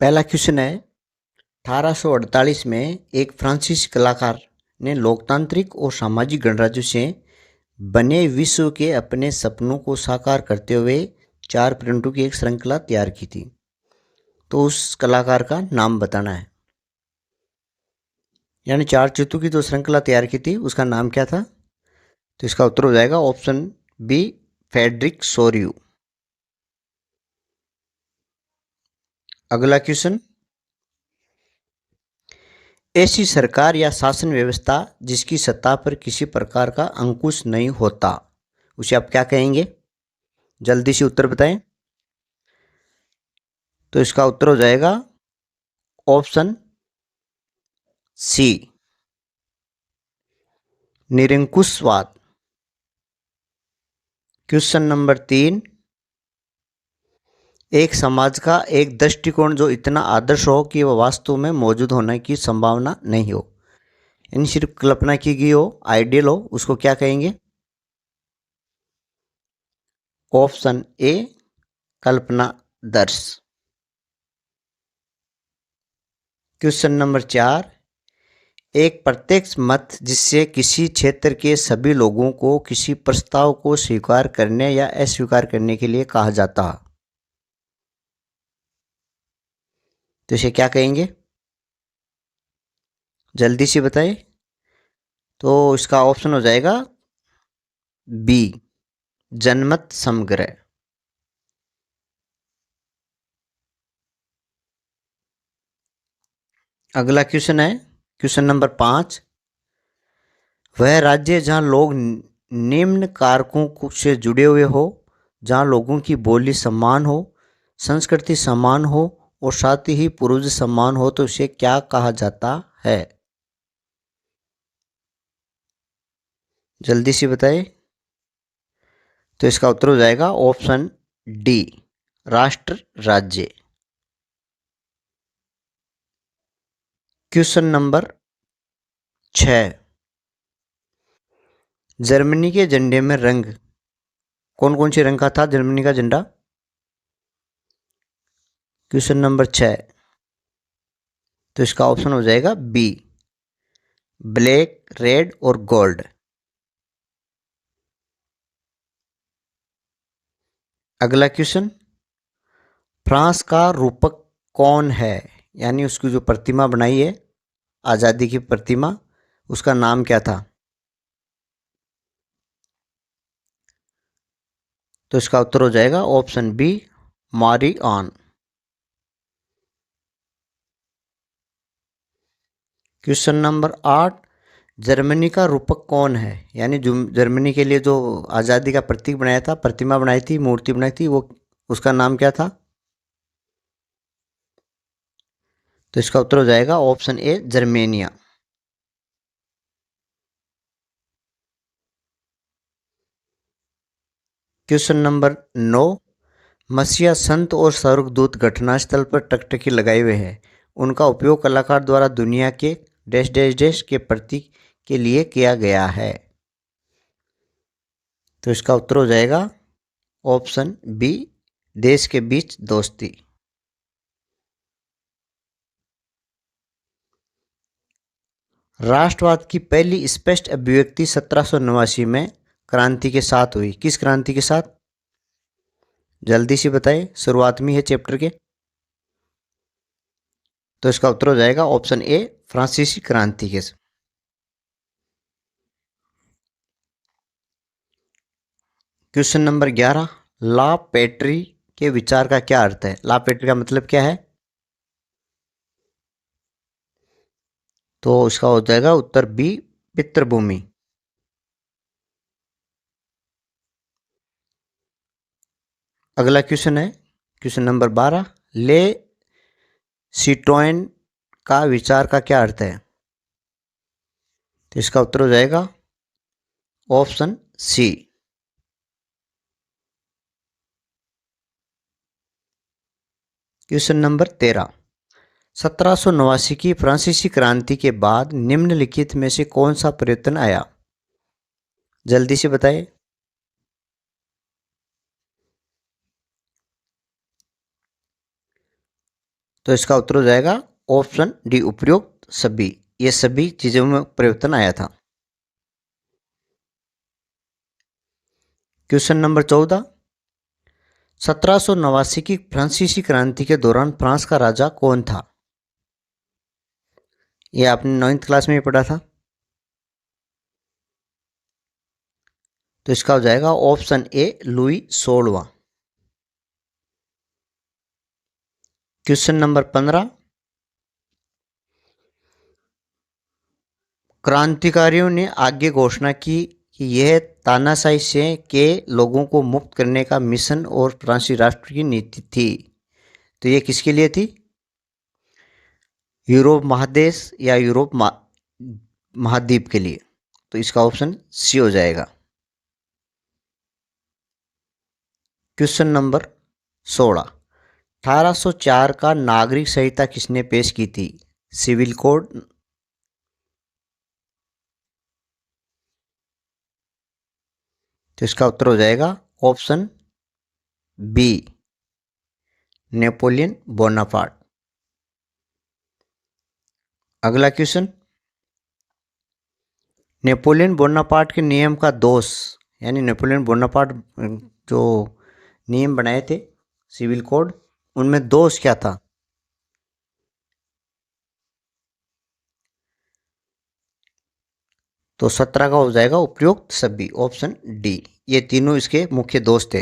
पहला क्वेश्चन है, 1848 में एक फ्रांसीसी कलाकार ने लोकतांत्रिक और सामाजिक गणराज्य से बने विश्व के अपने सपनों को साकार करते हुए 4 प्रिंटों की एक श्रृंखला तैयार की थी। तो उस कलाकार का नाम बताना है। यानी 4 चित्रों की जो श्रृंखला तैयार की थी उसका नाम क्या था? तो इसका उत्तर हो जाएगा ऑप्शन बी, फ्रेडरिक सोरियू। अगला क्वेश्चन, ऐसी सरकार या शासन व्यवस्था जिसकी सत्ता पर किसी प्रकार का अंकुश नहीं होता, उसे आप क्या कहेंगे? जल्दी से उत्तर बताएं। तो इसका उत्तर हो जाएगा ऑप्शन सी, निरंकुशवाद। क्वेश्चन नंबर 3, एक समाज का एक दृष्टिकोण जो इतना आदर्श हो कि वह वास्तव में मौजूद होने की संभावना नहीं हो, यानी सिर्फ कल्पना की गई हो, आइडियल हो, उसको क्या कहेंगे? ऑप्शन ए, कल्पना दर्श। क्वेश्चन नंबर 4, एक प्रत्यक्ष मत जिससे किसी क्षेत्र के सभी लोगों को किसी प्रस्ताव को स्वीकार करने या अस्वीकार करने के लिए कहा जाता है, तो इसे क्या कहेंगे? जल्दी से बताइए। तो इसका ऑप्शन हो जाएगा बी, जनमत समग्र। अगला क्वेश्चन है, क्वेश्चन नंबर 5, वह राज्य जहां लोग निम्न कारकों से जुड़े हुए हो, जहां लोगों की बोली समान हो, संस्कृति समान हो और साथ ही पूर्वज समान हो, तो उसे क्या कहा जाता है? जल्दी से बताइए। तो इसका उत्तर हो जाएगा ऑप्शन डी, राष्ट्र राज्य। क्वेश्चन नंबर 6, जर्मनी के झंडे में रंग कौन कौन से रंग का था? जर्मनी का झंडा। क्वेश्चन नंबर 6, तो इसका ऑप्शन हो जाएगा बी, ब्लैक, रेड और गोल्ड। अगला क्वेश्चन, फ्रांस का रूपक कौन है? यानी उसकी जो प्रतिमा बनाई है, आज़ादी की प्रतिमा, उसका नाम क्या था? तो इसका उत्तर हो जाएगा ऑप्शन बी, मारी ऑन। क्वेश्चन नंबर 8, जर्मनी का रूपक कौन है? यानी जो जर्मनी के लिए जो आज़ादी का प्रतीक बनाया था, प्रतिमा बनाई थी, मूर्ति बनाई थी, वो उसका नाम क्या था? तो इसका उत्तर हो जाएगा ऑप्शन ए, जर्मेनिया। क्वेश्चन नंबर 9, मसीहा संत और स्वर्गदूत घटनास्थल पर टकटकी लगाए हुए हैं, उनका उपयोग कलाकार द्वारा दुनिया के डैश डैश डैश के प्रतीक के लिए किया गया है, तो इसका उत्तर हो जाएगा ऑप्शन बी, देश के बीच दोस्ती। राष्ट्रवाद की पहली स्पष्ट अभिव्यक्ति 1789 में क्रांति के साथ हुई। किस क्रांति के साथ? जल्दी से बताइए, शुरुआत में है चैप्टर के। तो इसका उत्तर हो जाएगा ऑप्शन ए, फ्रांसीसी क्रांति के। क्वेश्चन नंबर 11, ला पेट्री के विचार का क्या अर्थ है? ला पेट्री का मतलब क्या है? तो इसका हो जाएगा उत्तर बी, पितृभूमि। अगला क्वेश्चन है, क्वेश्चन नंबर 12, ले सिटोयन का विचार का क्या अर्थ है? तो इसका उत्तर हो जाएगा ऑप्शन सी। क्वेश्चन नंबर 13, 1789 की फ्रांसीसी क्रांति के बाद निम्नलिखित में से कौन सा परिवर्तन आया? जल्दी से बताइए। तो इसका उत्तर हो जाएगा ऑप्शन डी, उपयुक्त सभी। ये सभी चीजों में परिवर्तन आया था। क्वेश्चन नंबर 14, 1789 की फ्रांसीसी क्रांति के दौरान फ्रांस का राजा कौन था? ये आपने 9th क्लास में ही पढ़ा था। तो इसका हो जाएगा ऑप्शन ए, लुई 16वां। क्वेश्चन नंबर 15, क्रांतिकारियों ने आगे घोषणा की कि यह तानाशाही से के लोगों को मुक्त करने का मिशन और फ्रांसीसी राष्ट्र की नीति थी। तो ये किसके लिए थी? यूरोप महादेश या यूरोप महाद्वीप के लिए। तो इसका ऑप्शन सी हो जाएगा। क्वेश्चन नंबर 16, 1804 का नागरिक संहिता किसने पेश की थी? Civil code. तो इसका उत्तर हो जाएगा ऑप्शन बी, नेपोलियन बोनापार्ट। अगला क्वेश्चन, नेपोलियन बोनापार्ट के नियम का दोष, यानी नेपोलियन बोनापार्ट जो नियम बनाए थे सिविल कोड, उनमें दोष क्या था? तो 17 का हो जाएगा उपयुक्त सभी, ऑप्शन डी। ये तीनों इसके मुख्य दोष थे,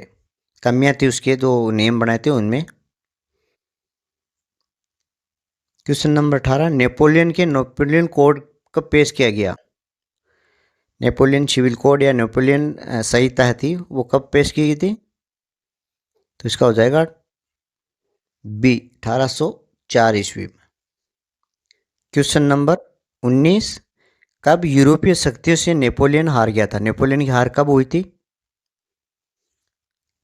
कमियां थी उसके जो नियम बनाए थे उनमें। क्वेश्चन नंबर 18, नेपोलियन के नेपोलियन कोड कब पेश किया गया? नेपोलियन सिविल कोड या नेपोलियन संहिता थी, वो कब पेश की गई थी? तो इसका हो जाएगा बी, 1804 ईस्वी में। क्वेश्चन नंबर 19, कब यूरोपीय शक्तियों से नेपोलियन हार गया था? नेपोलियन की हार कब हुई थी?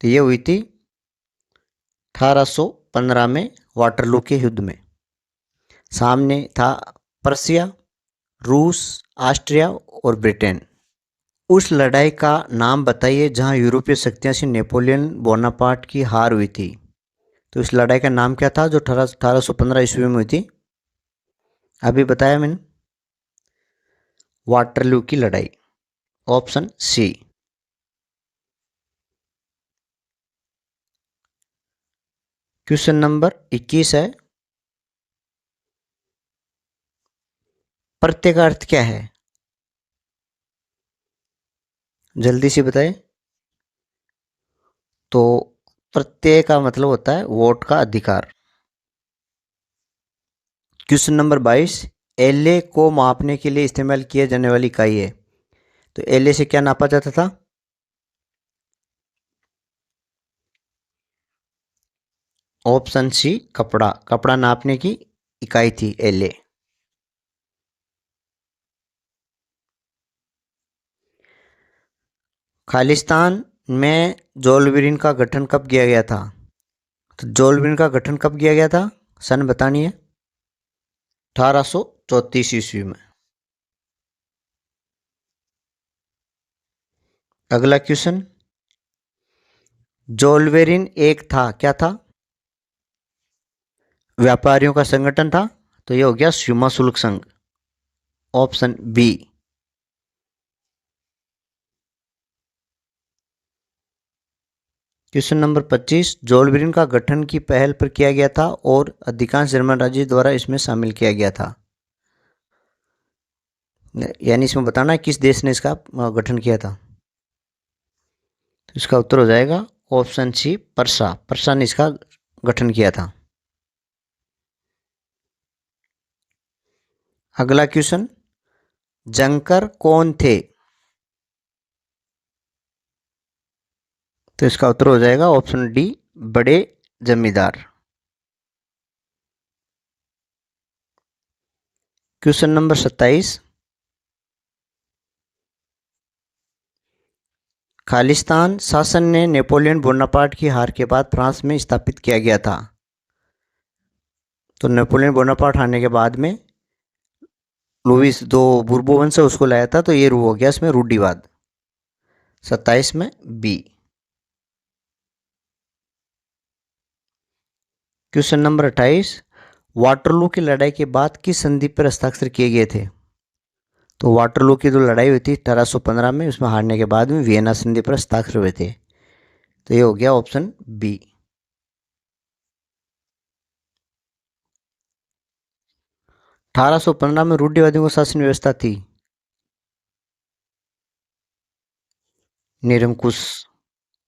तो ये हुई थी 1815 में वाटरलू के युद्ध में। सामने था प्रशिया, रूस, ऑस्ट्रिया और ब्रिटेन। उस लड़ाई का नाम बताइए जहां यूरोपीय शक्तियों से नेपोलियन बोनापार्ट की हार हुई थी। तो इस लड़ाई का नाम क्या था जो 1815 ईस्वी में हुई थी? अभी बताया मैंने, वाटरलू की लड़ाई, ऑप्शन सी। क्वेश्चन नंबर 21 है, प्रत्यय का अर्थ क्या है? जल्दी से बताएं। तो प्रत्यय का मतलब होता है वोट का अधिकार। क्वेश्चन नंबर 22, एलए को मापने के लिए इस्तेमाल किया जाने वाली इकाई है। तो एलए से क्या नापा जाता था? ऑप्शन सी, कपड़ा। कपड़ा नापने की इकाई थी एलए। खालिस्तान में जोलबेरिन का गठन कब किया गया था? तो जोलबेरिन का गठन कब किया गया था? सन बतानी है। 1834 ईस्वी में। अगला क्वेश्चन, जोलबेरिन एक था, क्या था? व्यापारियों का संगठन था। तो यह हो गया सीमा शुल्क संघ, ऑप्शन बी। क्वेश्चन नंबर 25, जोलबेरिन का गठन की पहल पर किया गया था और अधिकांश जर्मन राज्यों द्वारा इसमें शामिल किया गया था। यानी इसमें बताना है किस देश ने इसका गठन किया था। तो इसका उत्तर हो जाएगा ऑप्शन सी, पर्सा। पर्सा ने इसका गठन किया था। अगला क्वेश्चन, जंकर कौन थे? तो इसका उत्तर हो जाएगा ऑप्शन डी, बड़े जमींदार। क्वेश्चन नंबर 27, खालिस्तान शासन ने नेपोलियन बोनापार्ट की हार के बाद फ्रांस में स्थापित किया गया था। तो नेपोलियन बोनापार्ट हारने के बाद में लुईस दो बुर्बो वंश से उसको लाया था, तो ये हो गया इसमें रूढ़िवाद। 27 में बी। क्वेश्चन नंबर 28, वाटरलू की लड़ाई के बाद किस संधि पर हस्ताक्षर किए गए थे? तो वाटरलू की जो लड़ाई हुई थी 1815 में, उसमें हारने के बाद में वियना संधि पर हस्ताक्षर हुए थे। तो ये हो गया ऑप्शन बी। 1815 में रूढ़िवादियों की शासन व्यवस्था थी निरंकुश।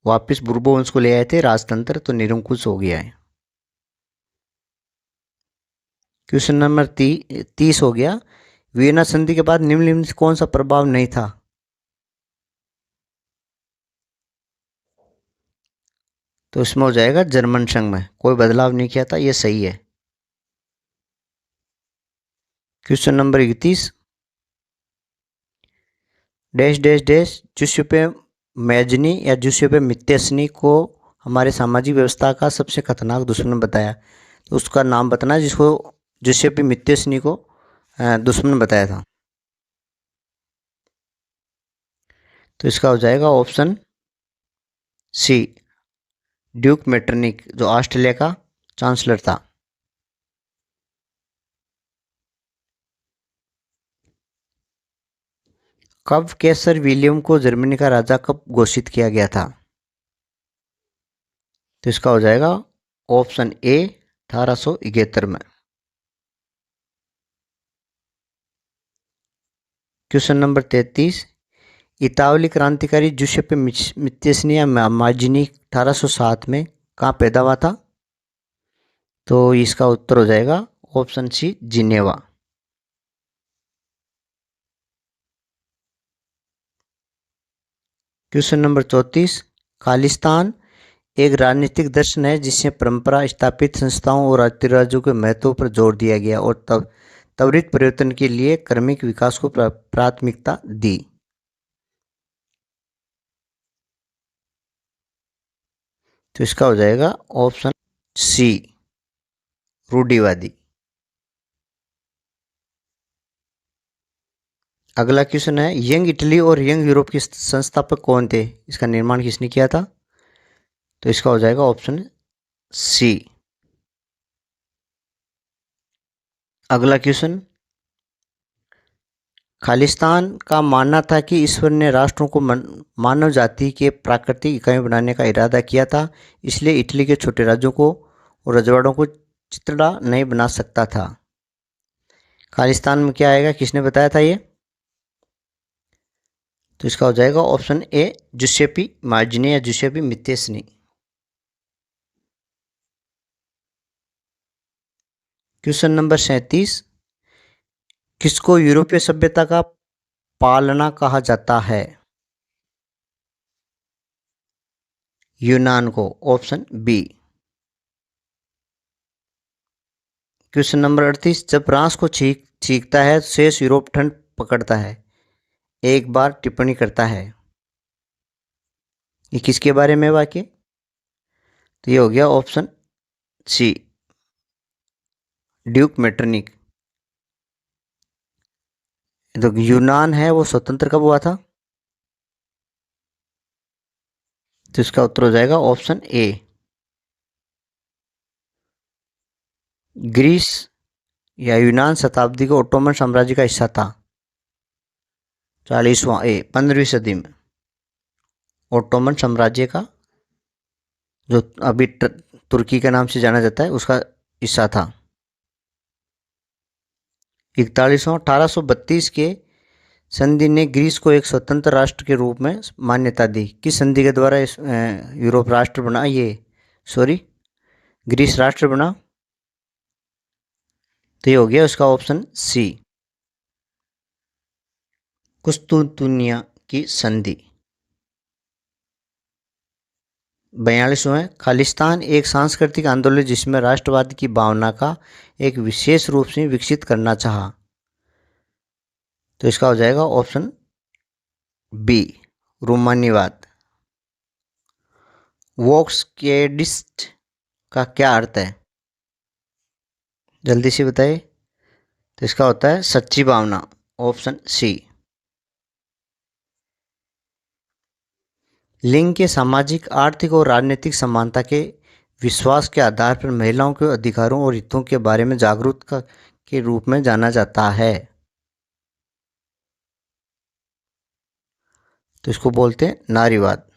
वापिस बुर्बो वंश को ले आए थे राजतंत्र, तो निरंकुश हो गया है। क्वेश्चन नंबर 30 हो गया। वियना संधि के बाद निम्नलिखित में से कौन सा प्रभाव नहीं था? तो इसमें हो जाएगा जर्मन संघ में कोई बदलाव नहीं किया था, ये सही है। Question number 31, dash dash dash Giuseppe Mazzini या जुसेप्पे मित्तेस्नी को हमारे सामाजिक व्यवस्था का सबसे खतरनाक दुश्मन बताया। तो उसका नाम बताना जिसको जुसेप्पे मित्तेस्नी को दुश्मन बताया था। तो इसका हो जाएगा ऑप्शन सी, ड्यूक मेटरनिक, जो ऑस्ट्रेलिया का चांसलर था। कब कैसर विलियम को जर्मनी का राजा कब घोषित किया गया था? तो इसका हो जाएगा ऑप्शन ए, 1871 में। क्वेश्चन नंबर 33, इतावली क्रांतिकारी जुसेप्पे मित्तेस्नी या माजिनी 1807 में कहाँ पैदा हुआ था? तो इसका उत्तर हो जाएगा option C, Geneva. Question number 34, Khalistan एक राजनीतिक दर्शन है जिससे परंपरा स्थापित संस्थाओं और राज्यों के महत्व पर जोर दिया गया और त्वरित परिवर्तन के लिए क्रमिक विकास को प्राथमिकता दी। तो इसका हो जाएगा ऑप्शन सी, रूढ़िवादी। अगला क्वेश्चन है, यंग इटली और यंग यूरोप के संस्थापक कौन थे? इसका निर्माण किसने किया था? तो इसका हो जाएगा ऑप्शन सी। अगला क्वेश्चन, खालिस्तान का मानना था कि ईश्वर ने राष्ट्रों को मानव जाति के प्राकृतिक इकाई बनाने का इरादा किया था, इसलिए इटली के छोटे राज्यों को और रजवाड़ों को चितड़ा नहीं बना सकता था। खालिस्तान में क्या आएगा, किसने बताया था ये? तो इसका हो जाएगा ऑप्शन ए, जुसेप्पी मार्जिनी या जुसेप्पी मित्तेस्नी। क्वेश्चन नंबर 37, किसको यूरोपीय सभ्यता का पालना कहा जाता है? यूनान को, ऑप्शन बी। क्वेश्चन नंबर 38, जब फ्रांस को छींकता है शेष यूरोप ठंड पकड़ता है, एक बार टिप्पणी करता है। ये किसके बारे में वाक्य? तो ये हो गया ऑप्शन सी, ड्यूक मेटरनिक। तो यूनान है वो स्वतंत्र कब हुआ था? तो इसका उत्तर हो जाएगा ऑप्शन ए। ग्रीस या यूनान शताब्दी को ओटोमन साम्राज्य का हिस्सा था। 15वीं सदी में ओटोमन साम्राज्य का, जो अभी तुर्की के नाम से जाना जाता है, उसका हिस्सा था। 1832 के संधि ने ग्रीस को एक स्वतंत्र राष्ट्र के रूप में मान्यता दी। किस संधि के द्वारा यूरोप राष्ट्र बना, ग्रीस राष्ट्र बना? तो ये हो गया उसका ऑप्शन सी, कुस्तुंतुनिया की संधि। 42वां, खालिस्तान एक सांस्कृतिक आंदोलन जिसमें राष्ट्रवाद की भावना का एक विशेष रूप से विकसित करना चाहा। तो इसका हो जाएगा ऑप्शन बी, रोमानीवाद। वोक्सकेडिस्ट का क्या अर्थ है? जल्दी से बताइए। तो इसका होता है सच्ची भावना, ऑप्शन सी। लिंग के सामाजिक, आर्थिक और राजनीतिक समानता के विश्वास के आधार पर महिलाओं के अधिकारों और हितों के बारे में जागरूकता के रूप में जाना जाता है। तो इसको बोलते हैं नारीवाद।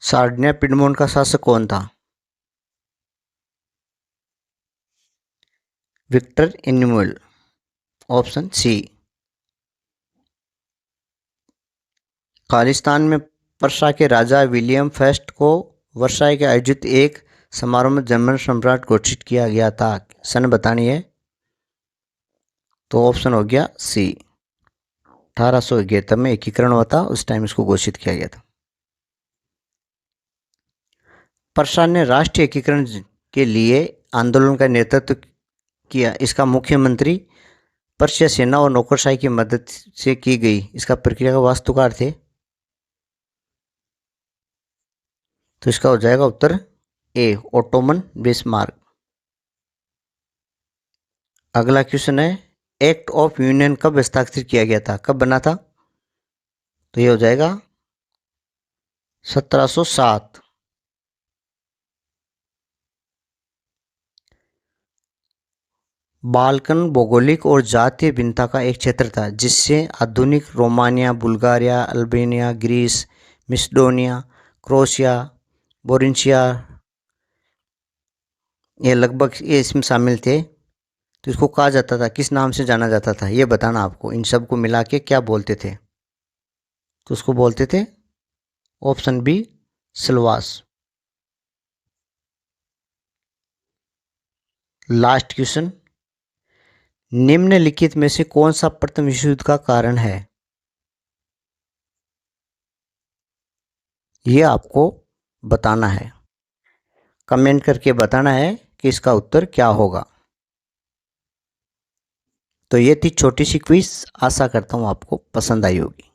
सार्डिनिया पिडमोंट का शासक कौन था? Victor Emmanuel, option C. Khalistan में पर्सा के राजा विलियम फर्स्ट को वर्साई के आयोजित एक समारोह में जर्मन सम्राट घोषित किया गया था। सन बतानी है। तो ऑप्शन हो गया सी। 1811 में एकीकरण हुआ था, उस टाइम इसको घोषित किया गया था। पर्सा ने राष्ट्रीय एकीकरण के लिए आंदोलन का नेतृत्व किया। इसका मुख्यमंत्री पर्शिया सेना और नौकरशाही की मदद से की गई इसका प्रक्रिया का वास्तुकार थे। तो इसका हो जाएगा उत्तर ए, ओटोमन बिस्मार्क। अगला क्वेश्चन है, एक्ट ऑफ यूनियन कब हस्ताक्षरित किया गया था, कब बना था? तो ये हो जाएगा 1707। बाल्कन भौगोलिक और जातीय भिन्नता का एक क्षेत्र था जिससे आधुनिक Romania, Bulgaria, Albania, Greece, Macedonia, Croatia, Bosnia ये लगभग ये इसमें शामिल थे। तो इसको कहा जाता था, किस नाम से जाना जाता था ये बताना आपको। इन सब को मिला के क्या बोलते थे? तो उसको बोलते थे option B, Silvassa. Last question, निम्नलिखित में से कौन सा प्रथम विश्व युद्ध का कारण है? ये आपको बताना है, कमेंट करके बताना है कि इसका उत्तर क्या होगा। तो ये थी छोटी सी क्विज, आशा करता हूँ आपको पसंद आई होगी।